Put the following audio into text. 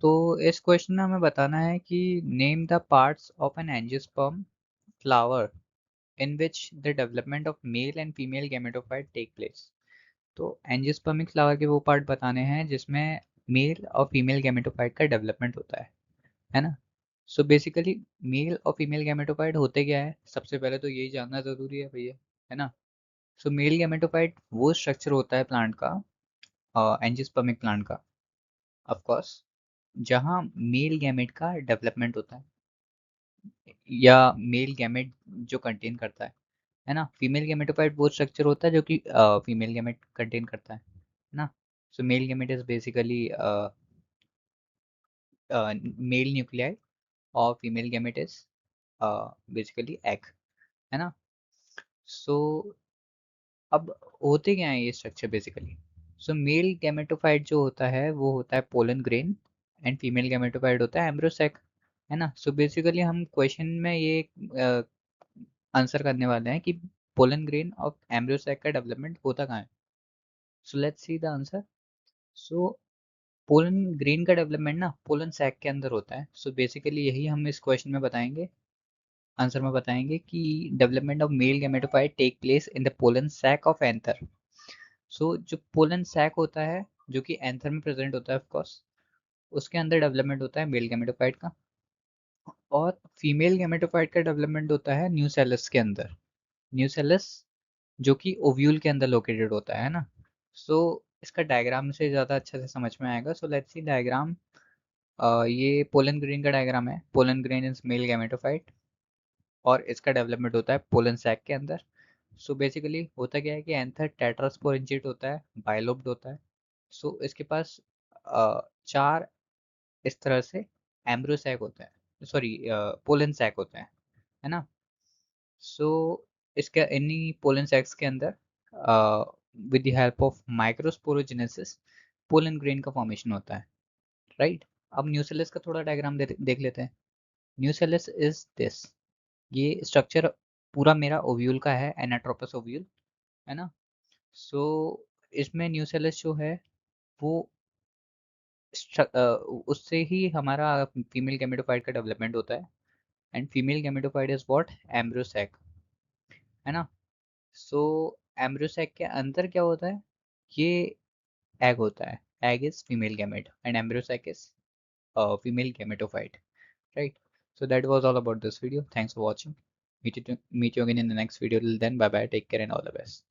तो इस क्वेश्चन में हमें बताना है कि name the parts of an angiosperm flower in which the development of male and female gametophyte take place. तो एंजियोस्पर्मिक फ्लावर के वो पार्ट बताने हैं जिसमें मेल और फीमेल गैमेटोफाइट का डेवलपमेंट होता है ना। सो बेसिकली मेल और फीमेल गैमेटोफाइट होते क्या है, सबसे पहले तो यही जानना ज़रूरी है भैया, है ना। सो मेल गैमेटोफाइट वो स्ट्रक्चर होता है प्लांट का, एंजियोस्पर्मिक प्लांट का ऑफ कोर्स, जहाँ मेल गैमेट का डेवलपमेंट होता है या मेल गैमेट जो कंटेन करता है ना। फीमेल गैमेटोफाइट वो स्ट्रक्चर होता है जो कि फीमेल गैमेट कंटेन करता है ना। So male gamete is basically male nuclei और female gamete is basically egg, है ना। सो अब होते क्या है ये structure basically. So male gametophyte जो होता है वो होता है pollen grain and female gametophyte होता है एम्ब्रोसैक, है ना। सो बेसिकली हम क्वेश्चन में ये आंसर करने वाले हैं कि पोलन ग्रेन ऑफ एम्ब्रोसैक का डेवलपमेंट होता कहाँ है। So let's see the answer. So pollen grain का डेवलपमेंट ना पोलन सैक के अंदर होता है। सो बेसिकली यही हम इस क्वेश्चन में बताएंगे, आंसर में बताएंगे कि development of male gametophyte take place in the pollen sac of anther. So जो पोलन सैक होता है जो कि एंथर में प्रेजेंट होता है ऑफ कोर्स, उसके अंदर डेवलपमेंट होता है मेल गैमेटोफाइट का, और फीमेल गैमेटोफाइट का डेवलपमेंट होता है न्यूसेलस के अंदर। न्यूसेलस जो कि ओव्यूल के अंदर लोकेटेड होता है ना। सो इसका डायग्राम से ज़्यादा अच्छे से समझ में आएगा। So let's C diagram. ये पोलन ग्रेन का डायग्राम है। Pollen grain is male gametophyte और इसका डेवलपमेंट होता है पोलन सैक के अंदर। सो बेसिकली होता क्या है कि एंथर टेट्रास्पोरेंजिएट होता है, बाइलोब्ड होता है। सो इसके पास चार इस तरह से एम्ब्रियो सैक होता है, सॉरी पोलन सैक होता है ना। सो इसके इन्हीं पोलन सैक्स के अंदर with the help of microsporogenesis pollen grain का फॉर्मेशन होता है, राइट। अब न्यूसेलस का थोड़ा डायग्राम देख लेते हैं। न्यूसेलस इज दिस, ये स्ट्रक्चर पूरा मेरा ओव्यूल का है, एनाट्रोपस ओव्यूल, है ना। सो इसमें न्यूसेलस जो है वो उससे ही हमारा फीमेल गैमेटोफाइट का डेवलपमेंट होता है। And female gametophyte is what, embryo sac, है ना। सो एम्ब्रियो सैक के अंदर क्या होता है, ये एग होता है। Egg is female gamete and embryo sac is female gametophyte, right? So that was all about this video. Thanks for watching. Meet you again in the next video. Till then, bye bye, take care and all the best.